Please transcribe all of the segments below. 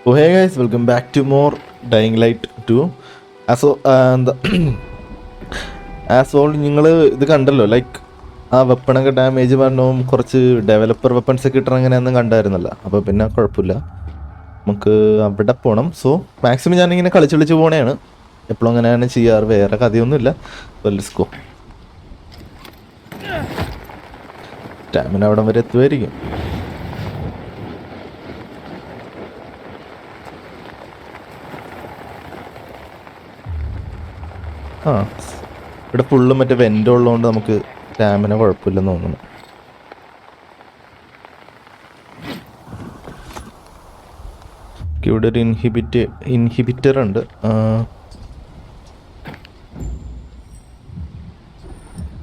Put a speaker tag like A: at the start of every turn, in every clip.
A: Oh hey guys, welcome back to more Dying Light 2. As all നിങ്ങൾ ഇത് കണ്ടല്ലോ, like ആ വെപ്പണൊക്കെ ഡാമേജ് പറഞ്ഞവും കുറച്ച് ഡെവലപ്പർ വെപ്പൺസ് ഒക്കെ ഇട്ടണം അങ്ങനെയൊന്നും കണ്ടായിരുന്നല്ലോ. അപ്പോൾ പിന്നെ കുഴപ്പമില്ല, നമുക്ക് അവിടെ പോകണം. സോ മാക്സിമം ഞാനിങ്ങനെ കളിച്ച് പോകണേണ്. എപ്പോഴും അങ്ങനെയാണ് ചെയ്യാറ്, വേറെ കഥയൊന്നുമില്ല. Let's go. സ്റ്റാമിന അവിടം വരെ എത്തുമായിരിക്കും. ആ ഇവിടെ ഫുള്ള് മറ്റേ വെൻ്റ് ഉള്ളതുകൊണ്ട് നമുക്ക് സ്റ്റാമിന കുഴപ്പമില്ലെന്ന് തോന്നുന്നു. ഇവിടെ ഒരു ഇൻഹിബിറ്റർ ഉണ്ട്.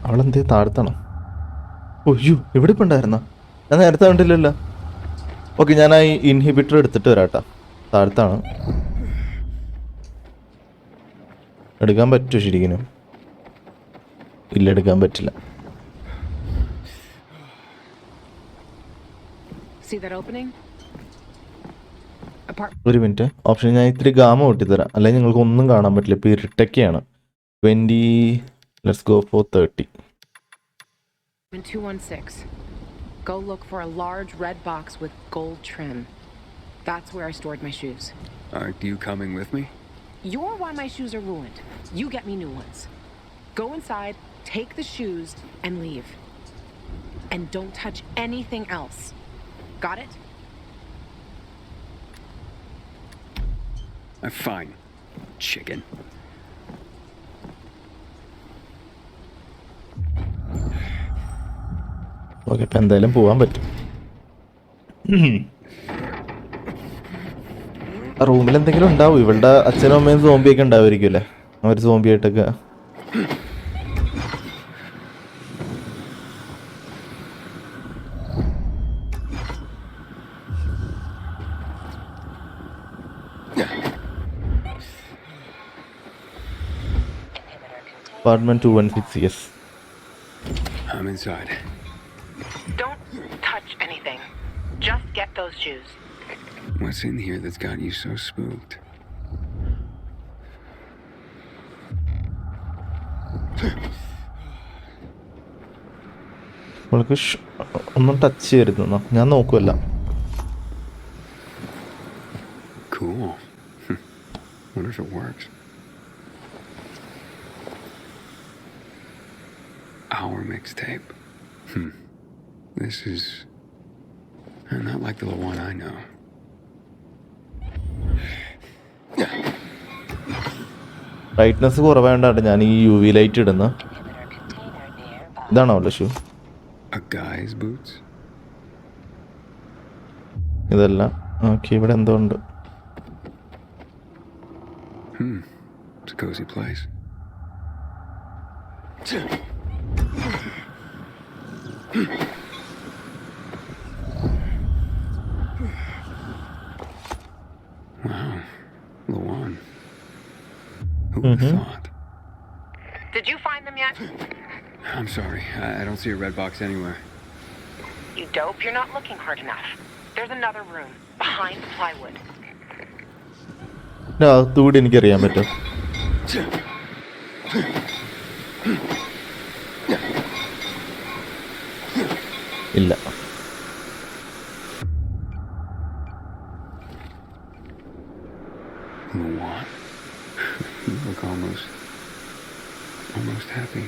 A: അവളെന്തേ താഴ്ത്തണം? ഒയ്യോ, ഇവിടെ ഇപ്പം ഉണ്ടായിരുന്ന ഞാൻ നേരത്തെ കണ്ടില്ലല്ലോ. ഓക്കെ, ഞാൻ ആ ഇൻഹിബിറ്റർ എടുത്തിട്ട് വരാട്ടാ. താഴ്ത്താണ്. എടുക്കാൻ പറ്റുമോ ശരിക്കും? ഇല്ല, എടുക്കാൻ പറ്റില്ല. ഒരു മിനിറ്റ്, ഓപ്ഷൻ ഞാൻ ഇത്തിരി ഗാമ കൂട്ടിത്തരാം, അല്ലെങ്കിൽ നിങ്ങൾക്ക് ഒന്നും കാണാൻ പറ്റില്ല. ഇപ്പോൾ ഇരുട്ടൊക്കെയാണ്. 20, let's go for 30.
B: 216. Go look for a large red box with gold trim. That's where I stored my shoes.
C: Aren't you coming with me?
B: You're why my shoes are ruined. You get me new ones. Go inside, take the shoes, and leave. And don't touch anything else. Got it?
C: I'm fine, chicken.
A: Okay, ഇപ്പം എന്തായാലും പോകാൻ പറ്റും. റൂമിൽ എന്തെങ്കിലും ഉണ്ടാവും. ഇവളുടെ അച്ഛനും അമ്മയും സോംബിയൊക്കെ ഉണ്ടാവുമായിരിക്കും അല്ലേ? അവർ സോംബിയായിട്ടൊക്കെ. Apartment 216, yes.
C: I'm inside.
B: Don't touch anything. Just get those shoes.
C: What's in here that's got you so spooked?
A: അവൾക്ക് ഒന്നും ടച്ച് ചെയ്യരുതെന്നോ? ഞാൻ നോക്കുമല്ല.
C: Cool. Wonder if it works. Our mixtape. This is not like the one I know.
A: Brightness കുറവായതുകൊണ്ടാണ് ഞാൻ ഈ UV light ഇടുന്നത്. ഇതാണോ shoe?
C: A guy's boots?
A: ഇതല്ല. Okay, ഇവിടെ എന്തോ ഉണ്ട്.
C: It's a cozy place. Wow, Lawan. Who would have thought?
B: Did you find them yet?
C: I'm sorry, I don't see a red box anywhere.
B: You dope, you're not looking hard enough. There's another room, behind the plywood.
A: അതുകൂടി എനിക്കറിയാൻ പറ്റും. ഇല്ല.
C: What? You look almost happy.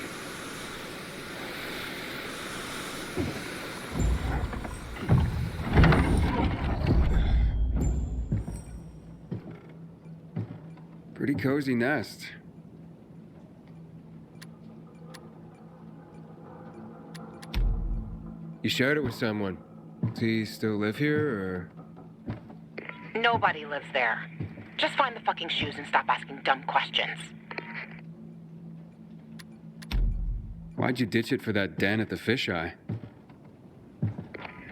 C: Pretty cozy nest. You shared it with someone. Does he still live here, or?
B: Nobody lives there. Just find the fucking shoes and stop asking dumb questions.
C: Why'd you ditch it for that den at the fisheye?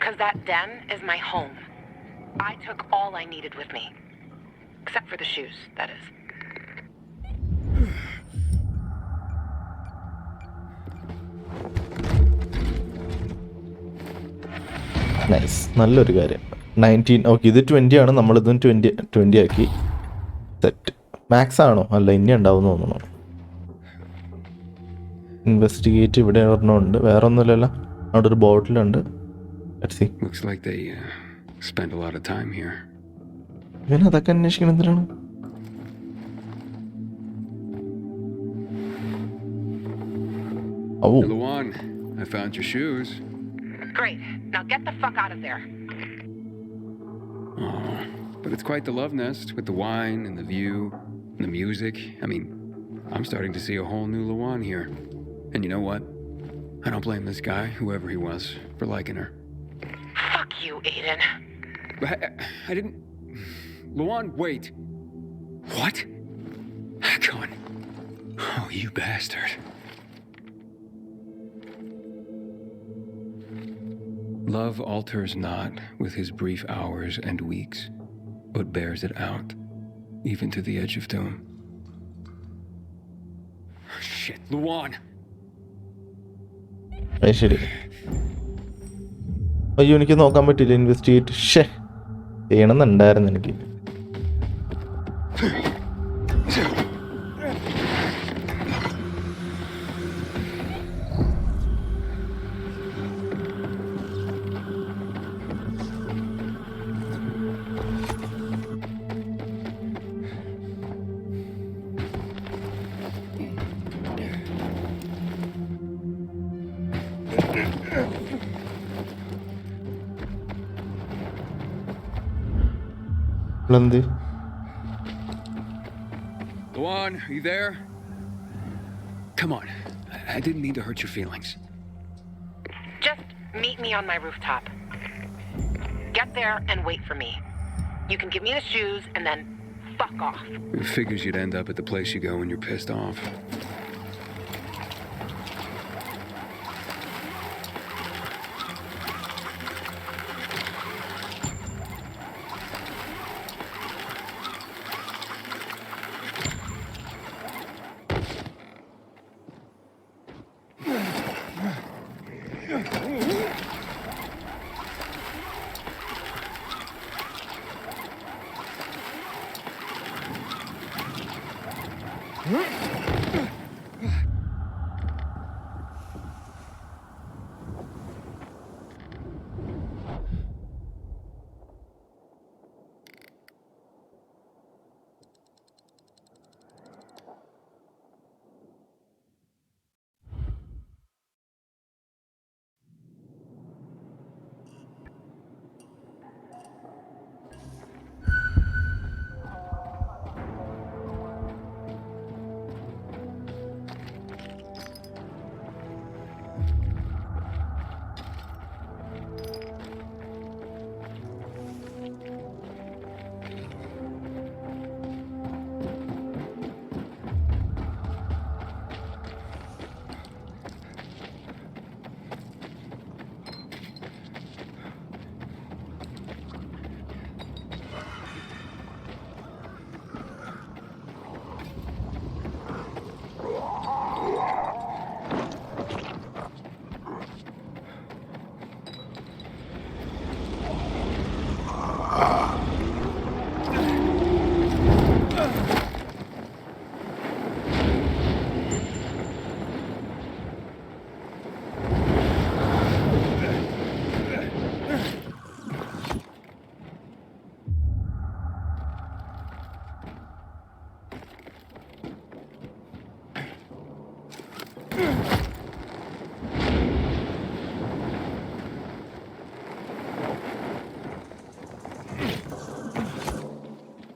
B: 'Cause that den is my home. I took all I needed with me. Except for the shoes, that is.
A: Nice, നല്ലൊരു കാര്യം. 19. Okay, ഇത് 20 ആണ്. നമ്മളിതും 20 ആക്കി. Set. Max ആണോ? അല്ല, ഇനി ഉണ്ടാവും തോന്നുന്നു. ഇൻവെസ്റ്റിഗേറ്റ് ഇവിടെ ഒരെണ്ണമുണ്ട്. വേറെ ഒന്നുമില്ലല്ലോ. അവിടെ ഒരു ബോട്ടിലുണ്ട്.
C: Looks like they spend a lot of time here.
A: ഇവൻ അതൊക്കെ അന്വേഷിക്കണം എന്തിനാണ്? Oh.
C: Luan, I found your shoes.
B: Great. Now get the fuck out of there.
C: Oh, but it's quite the love nest with the wine and the view and the music. I mean, I'm starting to see a whole new Luan here. And you know what? I don't blame this guy, whoever he was, for liking her.
B: Fuck you, Aiden.
C: I didn't... Luan, wait. What? Come on. Oh, you bastard. Love alters not with his brief hours and weeks, but bears it out, even to the edge of doom. Shit, Luan!
A: ശരി. അയ്യോ, എനിക്ക് നോക്കാൻ പറ്റില്ല. Investigate ചെയ്യണമെന്നുണ്ടായിരുന്നു എനിക്ക്. എന്ത്?
C: Luan, are you there? Come on. I didn't mean to hurt your feelings.
B: Just meet me on my rooftop. Get there and wait for me. You can give me the shoes and then fuck off.
C: It figures you'd end up at the place you go when you're pissed off.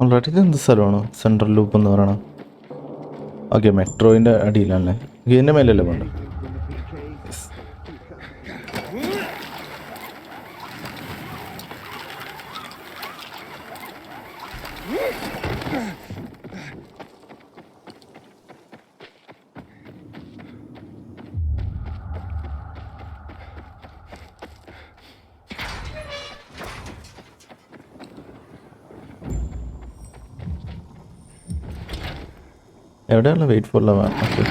A: Already ഇത് എന്ത് സ്ഥലമാണ്? Central loop എന്ന് പറയണം. Okay, മെട്രോയിൻ്റെ അടിയിലാണല്ലേ. ഇതിൻ്റെ മേലല്ലേ വേണ്ട? എവിടെയാണ് wait for love? Okay,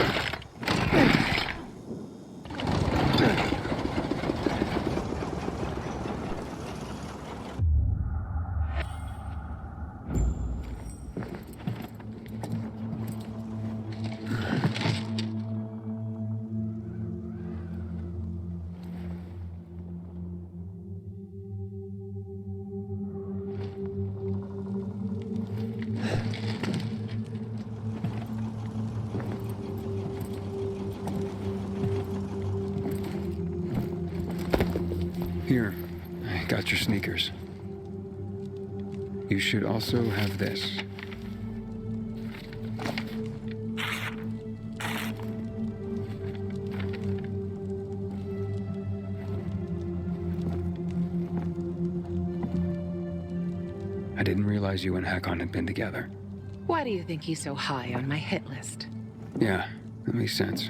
C: Here, I got your sneakers. You should also have this. I didn't realize you and Hakon had been together.
B: Why do you think he's so high on my hit list?
C: Yeah, that makes sense.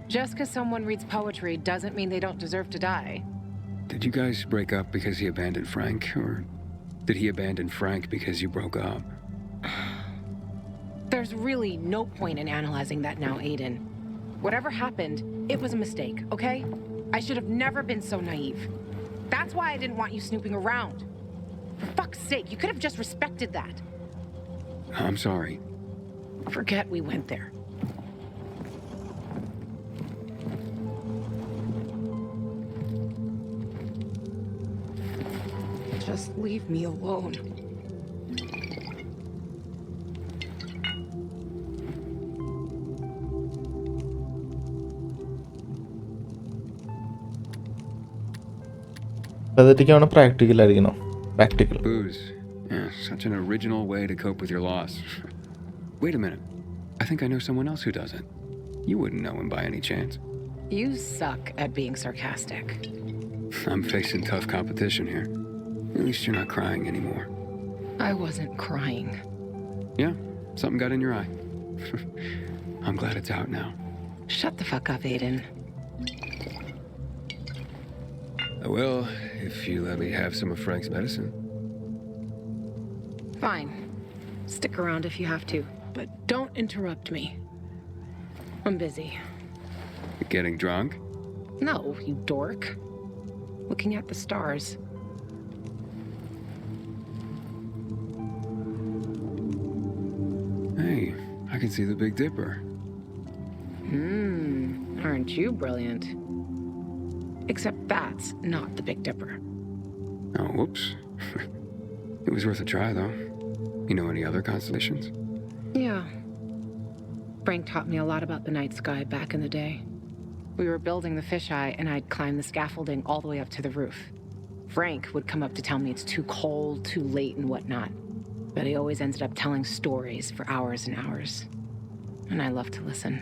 B: Just because someone reads poetry doesn't mean they don't deserve to die.
C: Did you guys break up because he abandoned Frank, or did he abandon Frank because you broke up?
B: There's really no point in analyzing that now, Aiden. Whatever happened, it was a mistake, okay? I should have never been so naive. That's why I didn't want you snooping around. For fuck's sake, you could have just respected that.
C: I'm sorry.
B: Forget we went there. Just leave me alone.
A: പതറ്റിക്കാണ് പ്രാക്ടിക്കലായിരിക്കണം. Practical.
C: Booze. Yeah, such an original way to cope with your loss. Wait a minute. I think I know someone else who does it. You wouldn't know him by any chance.
B: You suck at being sarcastic.
C: I'm facing tough competition here. At least you're not crying anymore.
B: I wasn't crying.
C: Yeah, something got in your eye. I'm glad it's out now.
B: Shut the fuck up, Aiden.
C: I will, if you let me have some of Frank's medicine.
B: Fine. Stick around if you have to, but don't interrupt me. I'm busy.
C: Getting drunk?
B: No, you dork. Looking at the stars.
C: Hey, I can see the Big Dipper.
B: Aren't you brilliant? Except that's not the Big Dipper.
C: Oh, whoops. It was worth a try, though. You know any other constellations?
B: Yeah. Frank taught me a lot about the night sky back in the day. We were building the fisheye, and I'd climb the scaffolding all the way up to the roof. Frank would come up to tell me it's too cold, too late, and whatnot. But he always ended up telling stories for hours and hours. And I loved to listen.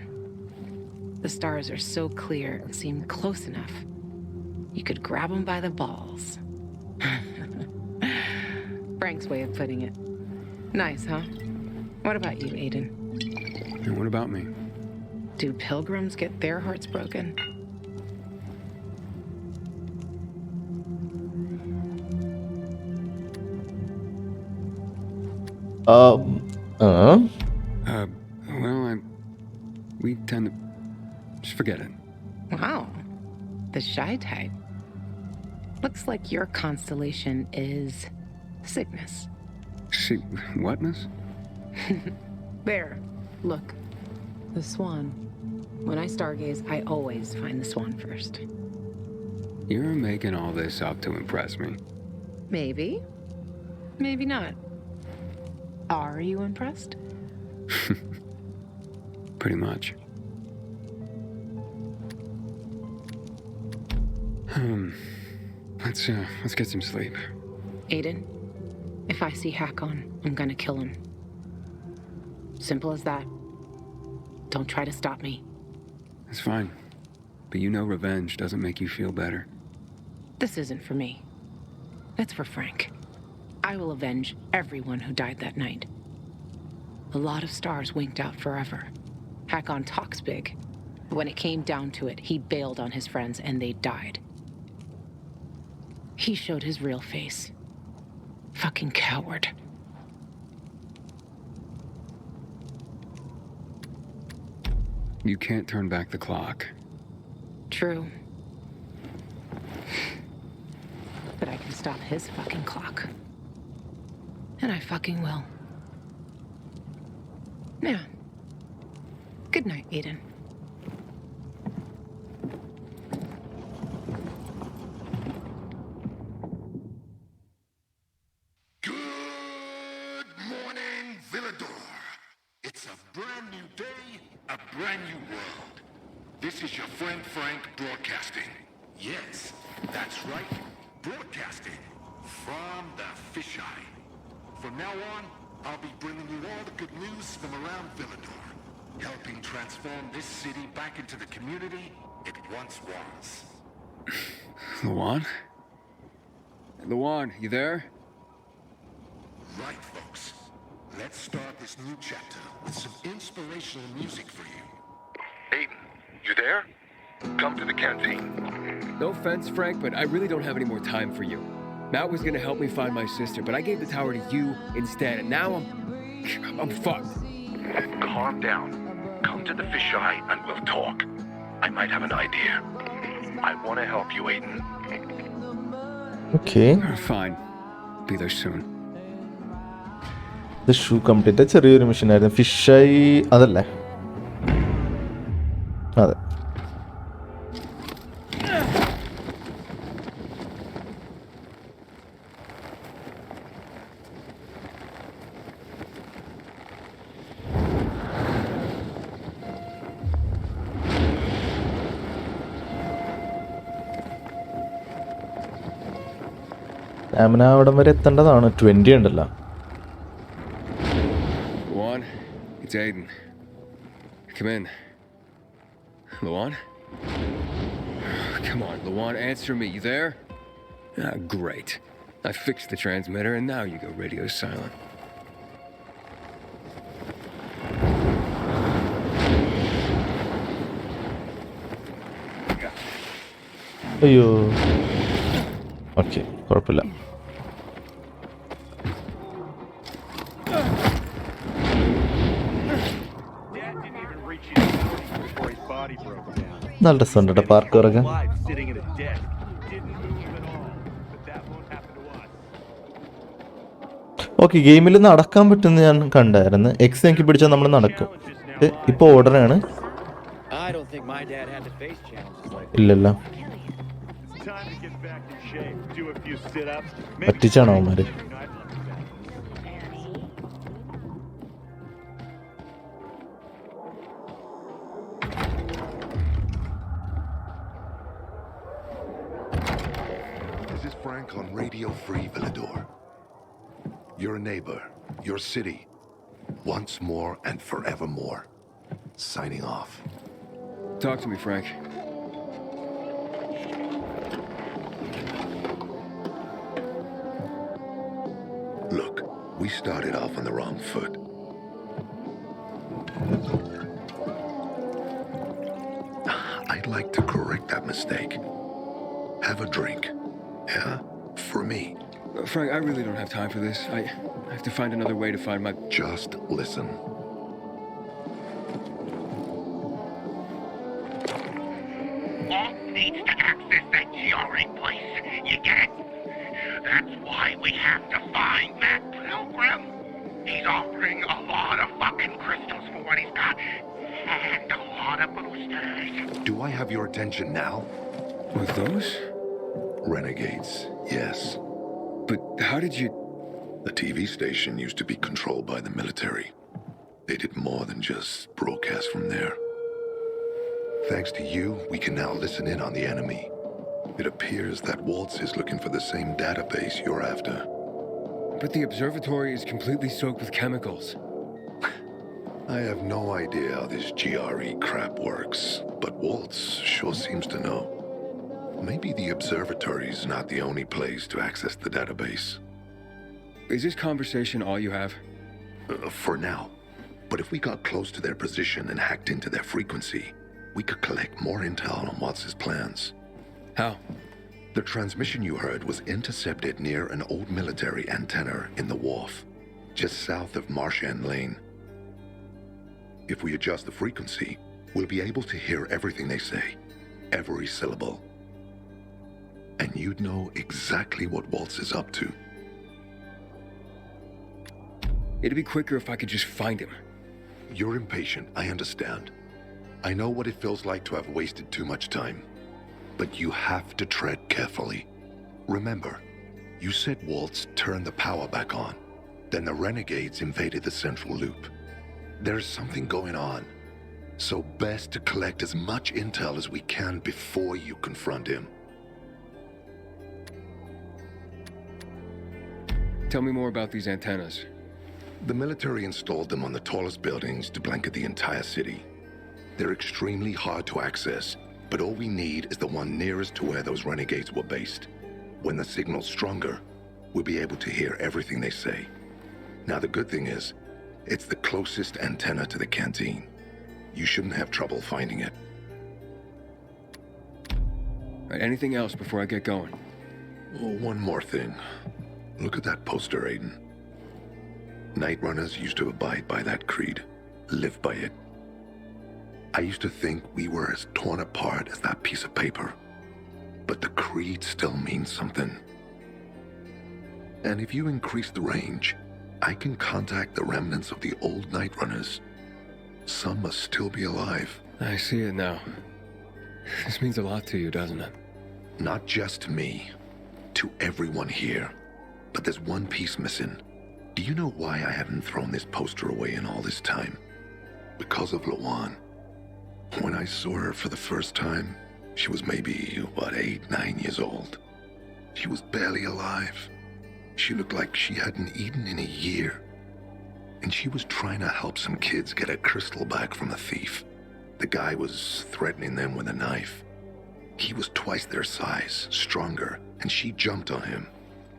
B: The stars are so clear and seem close enough. You could grab them by the balls. Frank's way of putting it. Nice, huh? What about you, Aiden?
C: And what about me?
B: Do pilgrims get their hearts broken?
C: Well, we tend to... Just forget it.
B: Wow. The shy type. Looks like your constellation is Cygnus.
C: See, whatness?
B: There. Look. The swan. When I stargaze, I always find the swan first.
C: You're making all this up to impress me.
B: Maybe. Maybe not. Are you impressed?
C: Pretty much. Let's get some sleep.
B: Aiden, if I see Hakon, I'm gonna kill him. Simple as that. Don't try to stop me.
C: It's fine. But you know revenge doesn't make you feel better.
B: This isn't for me. It's for Frank. I will avenge everyone who died that night. A lot of stars winked out forever. Hakon talks big. But when it came down to it, he bailed on his friends and they died. He showed his real face. Fucking coward.
C: You can't turn back the clock.
B: True. But I can stop his fucking clock. And I fucking will. Now. Good night, Aiden.
D: Good morning, Villador. It's a brand new day, a brand new world. This is your friend Frank broadcasting. Yes, that's right. from the fisheye. From now on, I'll be bringing you all the good news from around Villador, helping transform this city back into the community it once was.
C: Luan? Luan, you there?
D: Right, folks. Let's start this new chapter with some inspirational music for you.
E: Aiden, you there? Come to the canteen.
C: No offense, Frank, but I really don't have any more time for you. Matt was gonna help me find my sister, but I gave the tower to you instead, and now I'm fucked.
E: Calm down. Come to the fisheye and we'll talk. I might have an idea. I want to help you, Aiden.
A: Okay
C: Fine. Be there soon.
A: ഇത് shoe complete ചെറിയൊരു മിഷനായിരുന്നു. ഫിഷായി അതല്ലേ? അതെ. Stamina അവിടം വരെ എത്തേണ്ടതാണ്. 20 ഉണ്ടല്ലോ.
C: Luan, it's Aiden. Come in. Luan? Come on, Luan, answer me. You there? Ah, great. I fixed the transmitter, and now you go radio silent.
A: അയ്യോ, okay, കുഴപ്പമില്ല. നല്ല രസമുണ്ട് കേട്ടോ പാർക്കൂറൊക്കെ. ഓക്കെ, ഗെയിമിൽ നടക്കാൻ പറ്റുന്ന ഞാൻ കണ്ടായിരുന്നു. എക്സ് എനിക്ക് പിടിച്ചാൽ നമ്മൾ നടക്കും. ഇപ്പോൾ ഓർഡറാണ്. ഇല്ലല്ലോ, പറ്റിച്ചാണോ അവന്മാര്?
D: This is Frank on Radio Free Villador. Your neighbor, your city, once more and forevermore. Signing off.
C: Talk to me, Frank.
D: Look, we started off on the wrong foot. I'd like to correct that mistake. Have a drink. Yeah? For me.
C: Frank, I really don't have time for this. I have to find another way to find my...
D: Just listen.
E: Walt needs to access that GRA place. You get it? That's why we have to find that pilgrim. He's offering a lot of fucking crystals for what he's got. And a lot of boosters.
D: Do I have your attention now?
C: With those?
D: Renegades, yes.
C: But how did you...
D: The TV station used to be controlled by the military. They did more than just broadcast from there. Thanks to you, we can now listen in on the enemy. It appears that Waltz is looking for the same database you're after.
C: But the observatory is completely soaked with chemicals.
D: I have no idea how this GRE crap works, but Waltz sure seems to know. Maybe the observatory is not the only place to access the database.
C: Is this conversation all you have?
D: For now. But if we got close to their position and hacked into their frequency, we could collect more intel on Watts' plans.
C: How?
D: The transmission you heard was intercepted near an old military antenna in the wharf, just south of Marchand Lane. If we adjust the frequency, we'll be able to hear everything they say, every syllable. And you'd know exactly what Waltz is up to.
C: It'd be quicker if I could just find him.
D: You're impatient, I understand. I know what it feels like to have wasted too much time. But you have to tread carefully. Remember, you said Waltz turned the power back on. Then the renegades invaded the central loop. There's something going on. So best to collect as much intel as we can before you confront him.
C: Tell me more about these antennas.
D: The military installed them on the tallest buildings to blanket the entire city. They're extremely hard to access, but all we need is the one nearest to where those renegades were based. When the signal's stronger, we'll be able to hear everything they say. Now, the good thing is, it's the closest antenna to the canteen. You shouldn't have trouble finding it.
C: Right, anything else before I get going?
D: Oh, one more thing. Look at that poster, Aiden. Night Runners used to abide by that creed, live by it. I used to think we were as torn apart as that piece of paper. But the creed still means something. And if you increase the range, I can contact the remnants of the old Night Runners. Some must still be alive.
C: I see it now. This means a lot to you, doesn't it?
D: Not just to me, to everyone here. But there's one piece missing. Do you know why I haven't thrown this poster away in all this time? Because of Lawan. When I saw her for the first time, she was maybe, 8, 9 years old. She was barely alive. She looked like she hadn't eaten in a year. And she was trying to help some kids get a crystal back from a thief. The guy was threatening them with a knife. He was twice their size, stronger, and she jumped on him,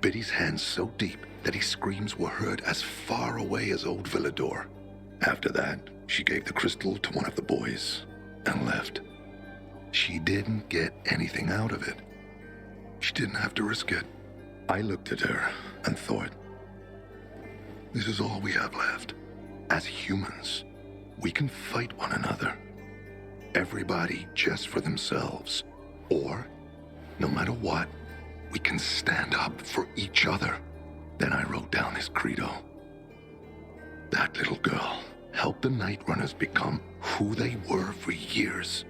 D: bit his hands so deep that his screams were heard as far away as Old Villador. After that, she gave the crystal to one of the boys and left. She didn't get anything out of it. She didn't have to risk it. I looked at her and thought, this is all we have left. As humans, we can fight one another. Everybody just for themselves. Or, no matter what, we can stand up for each other. Then I wrote down this credo. That little girl helped the Night Runners become who they were for years.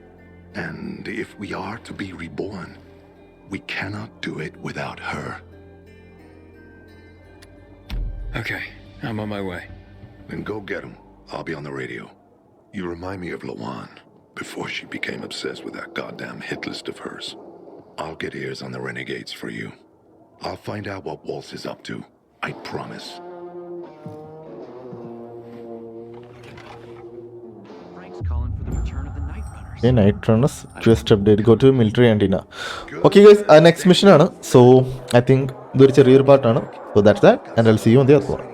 D: And if we are to be reborn, we cannot do it without her.
C: Okay, I'm on my way.
D: Then go get him. I'll be on the radio. You remind me of Lawan, before she became obsessed with that goddamn hit list of hers. I'll get ears on the renegades for you. I'll find out what Waltz is up to. I promise.
F: Frank's calling for the return of the Night Runners.
A: Okay, Night Runners quest update. Go to military antenna. Okay, guys, next mission ആണ്. So I think ഇതൊരു ചെറിയൊരു പാർട്ടാണ്. So that's that, and I'll see you on the other one.